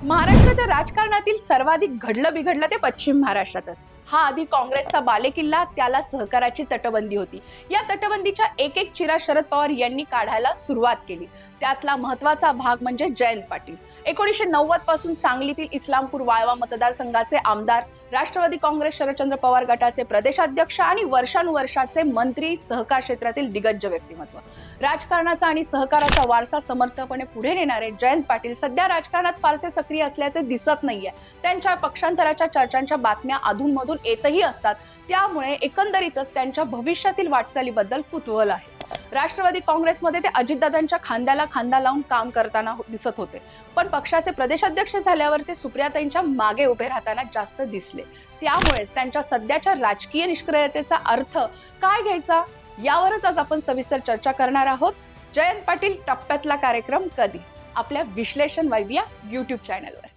महाराष्ट्राच्या राजकारणातील सर्वाधिक घडलं बिघडलं ते पश्चिम महाराष्ट्रातच। हा आधी काँग्रेसचा बालेकिल्ला, त्याला सहकाराची तटबंदी होती। या तटबंदीच्या एक एक चिरा शरद पवार यांनी काढायला सुरुवात केली। त्यातला महत्त्वाचा भाग म्हणजे जयंत पाटील। 1990 पासून सांगलीतील इस्लामपूर वाळवा मतदारसंघाचे आमदार, राष्ट्रवादी काँग्रेस शरदचंद्र पवार गटाचे प्रदेशाध्यक्ष आणि वर्षानुवर्षाचे मंत्री, सहकार क्षेत्रातील दिग्गज व्यक्तिमत्व। राजकारणाचा आणि सहकाराचा वारसा समर्थपणे पुढे नेणारे जयंत पाटील सध्या राजकारणात फारसे सक्रिय असल्याचे दिसत नाहीये। त्यांच्या पक्षांतराच्या चर्चांच्या बातम्या अधूनमधून येतही असतात, त्यामुळे एकंदरीतच त्यांच्या भविष्यातील वाटचालीबद्दल कुतूहल आहे। राष्ट्रवादी काँग्रेसमध्ये ते अजितदादांच्या खांद्याला खांदा लावून काम करताना दिसत होते, पण पक्षाचे प्रदेशाध्यक्ष झाल्यावर ते सुप्रियाताईंच्या मागे उभे राहताना जास्त दिसले। त्यामुळेच त्यांच्या सध्याच्या राजकीय निष्क्रियतेचा अर्थ काय घ्यायचा, यावरच आज आपण सविस्तर चर्चा करणार आहोत। जयंत पाटील टप्प्यातला कार्यक्रम कधी, आपल्या विश्लेषण वाहिनी या YouTube चॅनलवर।